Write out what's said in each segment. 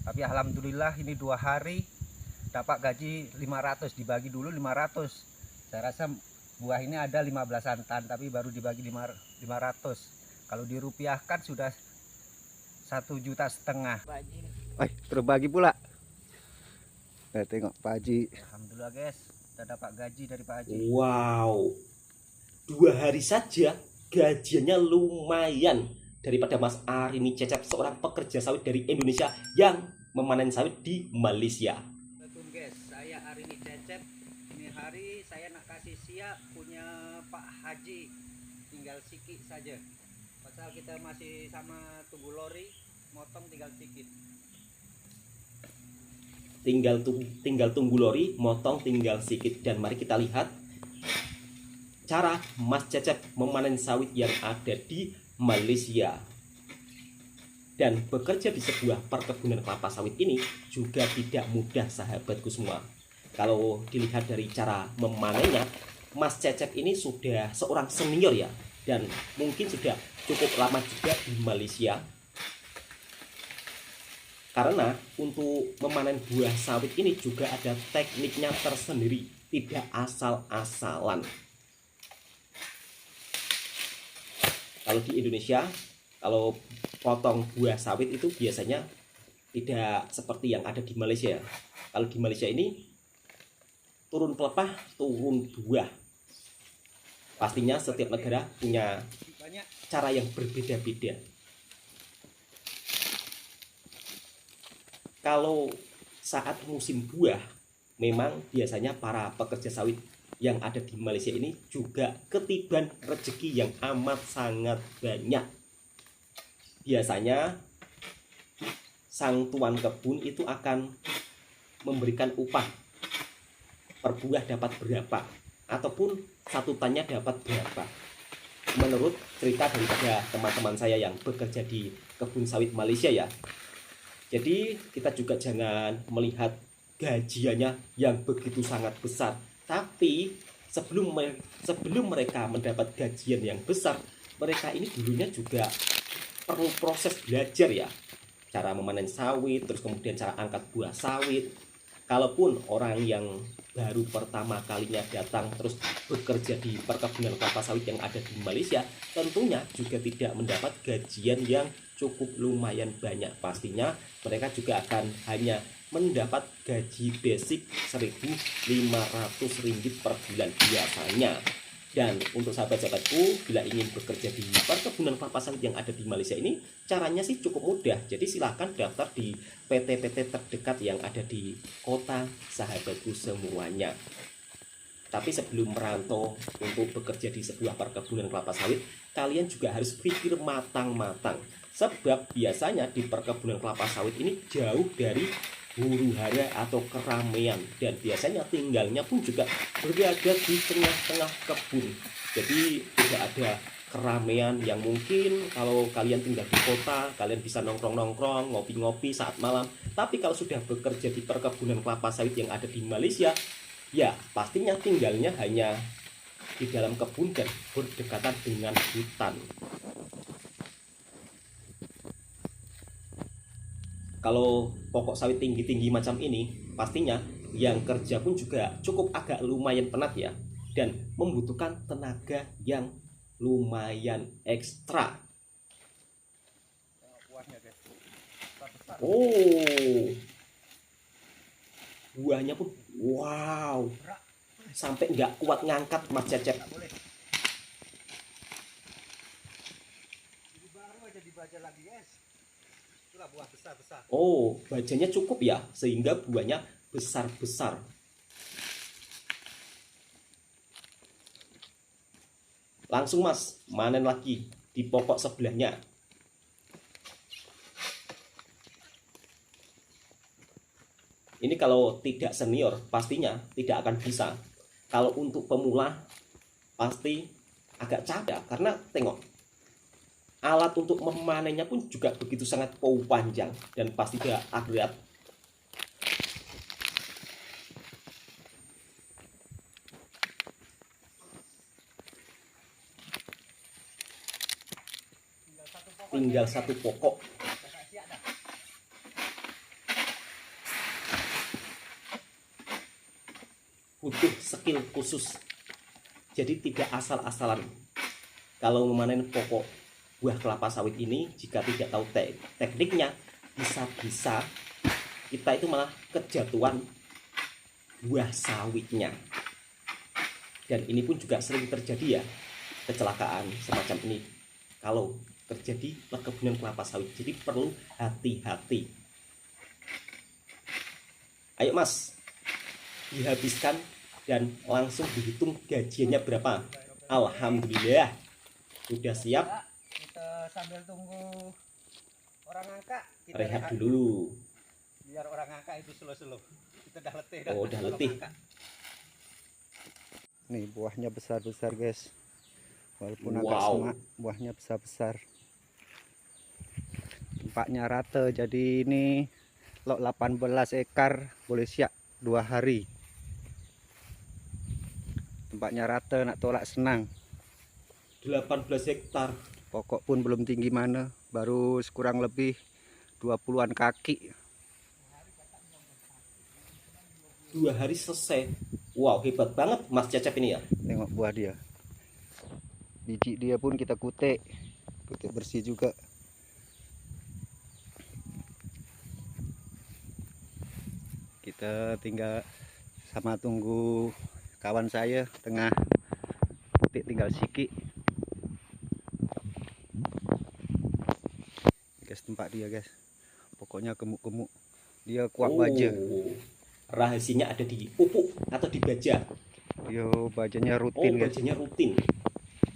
Tapi alhamdulillah ini 2 hari dapat gaji 500, dibagi dulu 500. Saya rasa buah ini ada 15-an tan, tapi baru dibagi 500. Kalau dirupiahkan sudah 1,5 juta. Terbagi pula. Tengok Pak Haji. Alhamdulillah guys, kita dapat gaji dari Pak Haji. Wow, 2 hari saja gajiannya lumayan daripada Mas Arini Cecep, seorang pekerja sawit dari Indonesia yang memanen sawit di Malaysia. Assalamualaikum guys, saya Arini Cecep. Ini hari saya nak kasih siap punya Pak Haji, tinggal sikit saja. Pasal kita masih sama tunggu lori, motong tinggal sikit. Tinggal tunggu lori, motong tinggal sedikit. Dan mari kita lihat cara Mas Cecep memanen sawit yang ada di Malaysia. Dan bekerja di sebuah perkebunan kelapa sawit ini juga tidak mudah sahabatku semua. Kalau dilihat dari cara memanennya, Mas Cecep ini sudah seorang senior ya, dan mungkin sudah cukup lama juga di Malaysia. Karena untuk memanen buah sawit ini juga ada tekniknya tersendiri, tidak asal-asalan. Kalau di Indonesia, kalau potong buah sawit itu biasanya tidak seperti yang ada di Malaysia. Kalau di Malaysia ini turun pelepah, turun buah. Pastinya setiap negara punya cara yang berbeda-beda. Kalau saat musim buah, memang biasanya para pekerja sawit yang ada di Malaysia ini juga ketiban rezeki yang amat sangat banyak. Biasanya sang tuan kebun itu akan memberikan upah per buah dapat berapa, ataupun satu tannya dapat berapa. Menurut cerita daripada teman-teman saya yang bekerja di kebun sawit Malaysia ya. Jadi kita juga jangan melihat gajiannya yang begitu sangat besar. Tapi sebelum mereka mendapat gajian yang besar, mereka ini dulunya juga perlu proses belajar ya. Cara memanen sawit, terus kemudian cara angkat buah sawit. Kalaupun orang yang baru pertama kalinya datang terus bekerja di perkebunan kelapa sawit yang ada di Malaysia, tentunya juga tidak mendapat gajian yang cukup lumayan banyak. Pastinya mereka juga akan hanya mendapat gaji basic Rp1.500 per bulan biasanya. Dan untuk sahabat-sahabatku, bila ingin bekerja di perkebunan kelapa sawit yang ada di Malaysia ini, caranya sih cukup mudah. Jadi silahkan daftar di PT-PT terdekat yang ada di kota sahabatku semuanya. Tapi sebelum merantau untuk bekerja di sebuah perkebunan kelapa sawit, kalian juga harus pikir matang-matang. Sebab biasanya di perkebunan kelapa sawit ini jauh dari huru hara atau keramaian, dan biasanya tinggalnya pun juga berada di tengah-tengah kebun. Jadi tidak ada keramaian yang mungkin kalau kalian tinggal di kota, kalian bisa nongkrong-nongkrong, ngopi-ngopi saat malam. Tapi kalau sudah bekerja di perkebunan kelapa sawit yang ada di Malaysia, ya pastinya tinggalnya hanya di dalam kebun dan berdekatan dengan hutan. Kalau pokok sawit tinggi-tinggi macam ini, pastinya yang kerja pun juga cukup agak lumayan penat ya, dan membutuhkan tenaga yang lumayan ekstra. Oh, buahnya pun wow, sampai nggak kuat ngangkat Mas Cecep. Oh, bajanya cukup ya, sehingga buahnya besar-besar. Langsung Mas, manen lagi di pokok sebelahnya. Ini kalau tidak senior, pastinya tidak akan bisa. Kalau untuk pemula, pasti agak capek, karena tengok, alat untuk memanennya pun juga begitu sangat panjang dan pasti tidak akurat. Tinggal satu pokok. butuh skill khusus. Jadi tidak asal-asalan kalau memanen pokok buah kelapa sawit ini. Jika tidak tahu tekniknya, bisa-bisa kita itu malah kejatuhan buah sawitnya. Dan ini pun juga sering terjadi ya, kecelakaan semacam ini kalau terjadi perkebunan kelapa sawit. Jadi perlu hati-hati. Ayo Mas, dihabiskan dan langsung dihitung gajiannya berapa. Alhamdulillah sudah siap. Kita sambil tunggu orang angkat, kita Rehat dulu. biar orang angkat itu slow-slow. Kita udah letih. Oh, udah letih. Nih buahnya besar-besar guys, walaupun agak Wow. semak, buahnya besar-besar. Tempatnya rata, jadi ini lot 18 ekar, boleh siap 2 hari. Tempatnya rata, nak tolak senang. 18 hektar. Pokok pun belum tinggi mana, baru kurang lebih 20-an kaki. 2 hari selesai. Wow, hebat banget Mas Cecep ini ya. Tengok buah dia, biji dia pun kita kutik bersih juga. Kita tinggal sama tunggu kawan saya tengah kutik, tinggal sikit. Guys, tempat dia guys, pokoknya gemuk-gemuk, dia kuat baja. Rahasianya ada di pupuk atau di baja. Dia bajanya rutin guys. Bajanya rutin,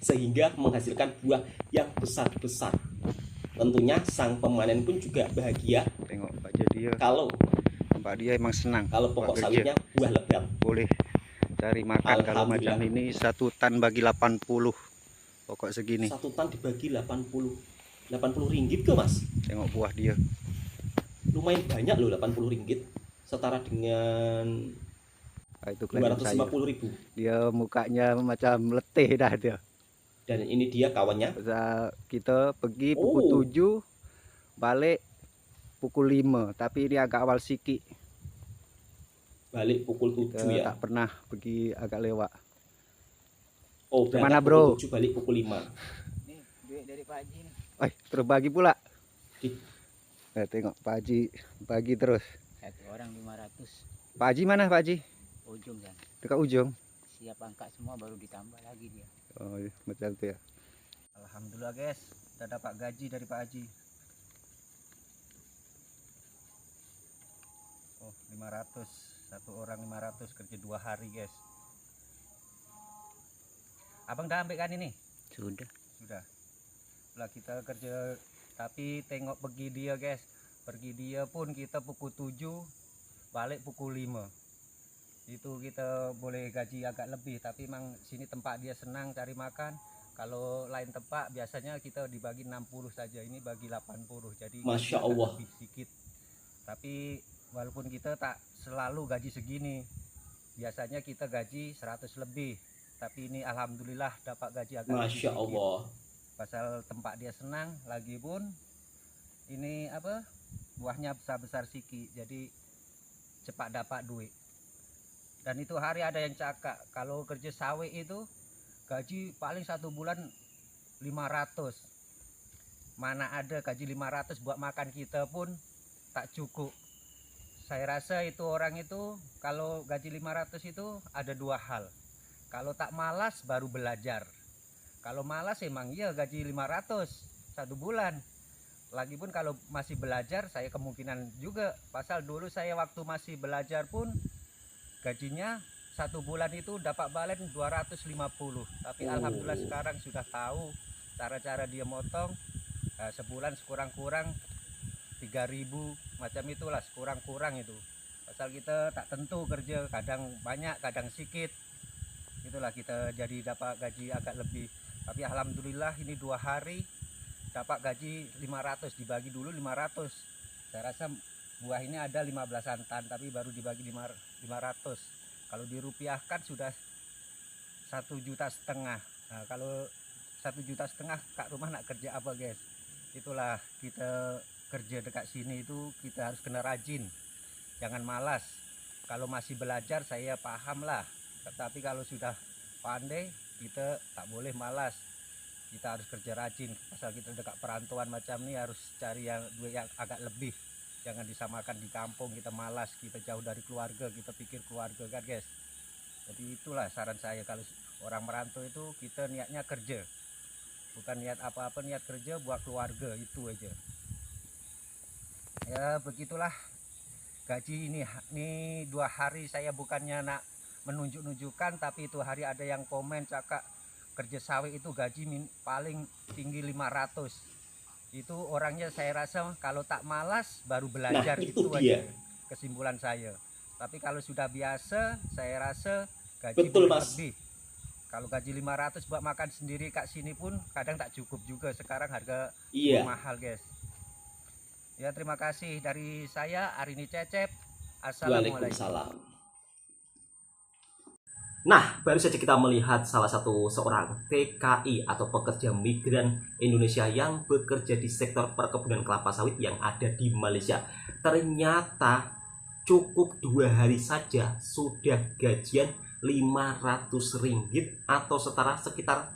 sehingga menghasilkan buah yang besar-besar. Tentunya sang pemanen pun juga bahagia. Tengok baja dia, Kalau tempat dia emang senang. kalau pokok sawitnya buah lebat. Boleh cari makan. Kalau macam ini 1 tan bagi 80 pokok segini. 1 tan dibagi 80 ringgit ke Mas. Tengok buah dia, Lumayan banyak loh 80 ringgit. Setara dengan itu klien saya. 250.000. Dia mukanya macam letih dah dia. Dan ini dia kawannya. Kita pergi pukul 7, balik pukul 5, tapi ini agak awal sikit. Balik pukul 7 ya. Tak pernah pergi agak lewat. Oh, Mana bro? 7 balik pukul 5. Nih duit dari Pak Haji. Terus bagi pula. Tengok Pak Haji bagi terus. 1 orang 500. Pak Haji mana Pak Haji? Ujung kan. Dekat ujung. Siap angkat semua baru ditambah lagi dia. Oh iya, macam itu ya. Alhamdulillah guys, udah dapat gaji dari Pak Haji. Oh 500, 1 orang 500, kerja 2 hari guys. Abang udah ambil kan ini? Sudah. Lah kita kerja, tapi tengok pergi dia guys. Pergi dia pun kita pukul 7, balik pukul 5. Itu kita boleh gaji agak lebih, tapi memang sini tempat dia senang cari makan. Kalau lain tempat biasanya kita dibagi 60 saja, ini bagi 80, jadi Masya Allah. lebih sedikit. Tapi walaupun kita tak selalu gaji segini, biasanya kita gaji 100 lebih, tapi ini alhamdulillah dapat gaji agak lebih Masya sedikit. Allah. Pasal tempat dia senang, lagi pun ini apa, buahnya besar-besar sikit, jadi cepat dapat duit. Dan itu hari ada yang cakap, kalau kerja sawit itu gaji paling 1 bulan 500. Mana ada gaji 500 buat makan kita pun tak cukup. Saya rasa itu orang itu kalau gaji 500 itu ada 2 hal. Kalau tak malas baru belajar. Kalau malas emang iya gaji 500 1 bulan. Lagipun kalau masih belajar saya kemungkinan juga, pasal dulu saya waktu masih belajar pun gajinya 1 bulan itu dapat balen 250. Tapi alhamdulillah sekarang sudah tahu cara-cara dia motong. Sebulan sekurang-kurang 3.000 macam itulah, sekurang-kurang itu. Pasal kita tak tentu kerja, kadang banyak kadang sedikit. Itulah kita jadi dapat gaji agak lebih. Tapi alhamdulillah ini 2 hari dapat gaji 500, dibagi dulu 500. Saya rasa buah ini ada 15-an tan, tapi baru dibagi 500. Kalau dirupiahkan sudah 1,5 juta. Nah, kalau 1,5 juta kak rumah nak kerja apa guys? Itulah kita kerja dekat sini itu kita harus kena rajin, jangan malas. Kalau masih belajar saya paham lah, Tapi kalau sudah pandai, kita tak boleh malas. Kita harus kerja rajin. Asal kita dekat perantauan macam ini harus cari yang duit yang agak lebih. Jangan disamakan di kampung, kita malas, kita jauh dari keluarga, kita pikir keluarga kan guys. Jadi itulah saran saya, kalau orang merantau itu kita niatnya kerja. Bukan niat apa-apa, niat kerja buat keluarga, itu aja. Ya begitulah. Gaji ini 2 hari saya bukannya nak menunjuk-nunjukkan, tapi itu hari ada yang komen cakap kerja sawit itu gaji paling tinggi 500. Itu orangnya saya rasa kalau tak malas baru belajar, itu aja kesimpulan saya. Tapi kalau sudah biasa saya rasa gaji lebih. Kalau gaji 500 buat makan sendiri kak sini pun kadang tak cukup juga, sekarang harga mahal guys. Ya terima kasih dari saya Arini Cecep. Assalamualaikum. Waalaikumsalam. Nah, baru saja kita melihat salah satu seorang TKI atau pekerja migran Indonesia yang bekerja di sektor perkebunan kelapa sawit yang ada di Malaysia. Ternyata cukup 2 hari saja sudah gajian Rp500 atau setara sekitar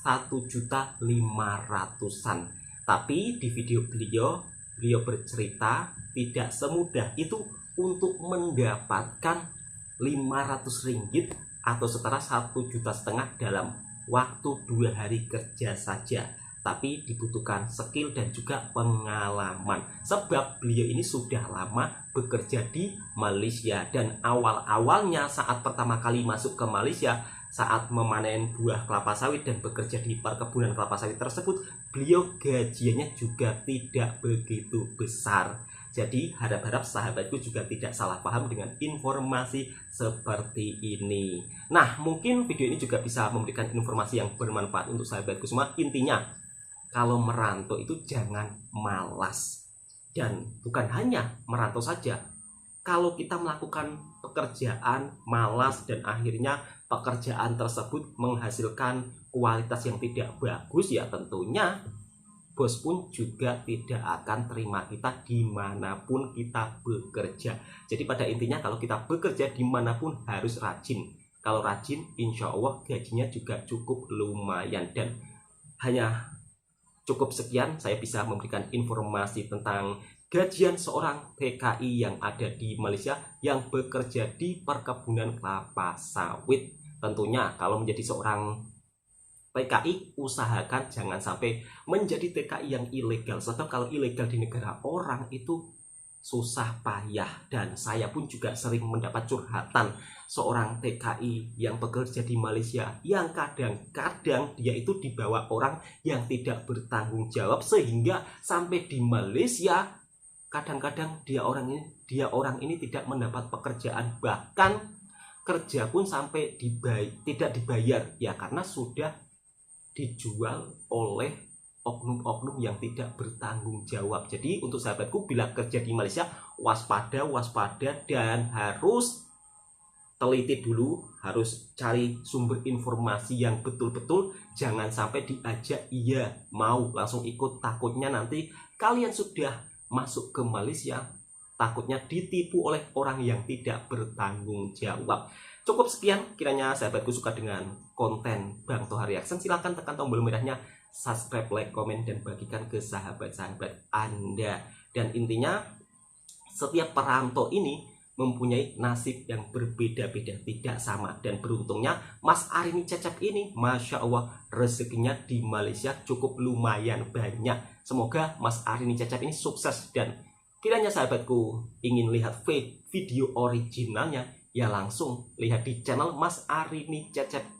1.500.000-an. Tapi di video beliau bercerita tidak semudah itu untuk mendapatkan Rp500 atau setara 1,5 juta dalam waktu 2 hari kerja saja. Tapi dibutuhkan skill dan juga pengalaman, sebab beliau ini sudah lama bekerja di Malaysia. Dan awal-awalnya saat pertama kali masuk ke Malaysia, saat memanen buah kelapa sawit dan bekerja di perkebunan kelapa sawit tersebut, beliau gajiannya juga tidak begitu besar. Jadi harap-harap sahabatku juga tidak salah paham dengan informasi seperti ini. Nah, mungkin video ini juga bisa memberikan informasi yang bermanfaat untuk sahabatku semua. Intinya, kalau merantau itu jangan malas. Dan bukan hanya merantau saja. Kalau kita melakukan pekerjaan malas dan akhirnya pekerjaan tersebut menghasilkan kualitas yang tidak bagus, ya tentunya bos pun juga tidak akan terima kita dimanapun kita bekerja. Jadi pada intinya kalau kita bekerja dimanapun harus rajin. Kalau rajin insya Allah gajinya juga cukup lumayan. Dan hanya cukup sekian saya bisa memberikan informasi tentang gajian seorang TKI yang ada di Malaysia yang bekerja di perkebunan kelapa sawit. Tentunya kalau menjadi seorang TKI, usahakan jangan sampai menjadi TKI yang ilegal. Sebab kalau ilegal di negara orang itu susah payah. Dan saya pun juga sering mendapat curhatan seorang TKI yang bekerja di Malaysia yang kadang-kadang dia itu dibawa orang yang tidak bertanggung jawab, sehingga sampai di Malaysia kadang-kadang dia orang ini tidak mendapat pekerjaan, bahkan kerja pun sampai tidak dibayar, ya karena sudah dijual oleh oknum-oknum yang tidak bertanggung jawab. Jadi untuk sahabatku, bila kerja di Malaysia waspada dan harus teliti dulu, harus cari sumber informasi yang betul-betul, jangan sampai diajak iya mau langsung ikut. Takutnya nanti kalian sudah masuk ke Malaysia, takutnya ditipu oleh orang yang tidak bertanggung jawab. Cukup sekian, kiranya sahabatku suka dengan konten Bang Toha Reaction, silahkan tekan tombol merahnya, subscribe, like, komen, dan bagikan ke sahabat-sahabat Anda. Dan intinya, setiap perantau ini mempunyai nasib yang berbeda-beda, tidak sama. Dan beruntungnya Mas Arini Cecep ini, Masya Allah, rezekinya di Malaysia cukup lumayan banyak. Semoga Mas Arini Cecep ini sukses. Dan kiranya sahabatku ingin lihat video originalnya, ya langsung lihat di channel Mas Arini Cecep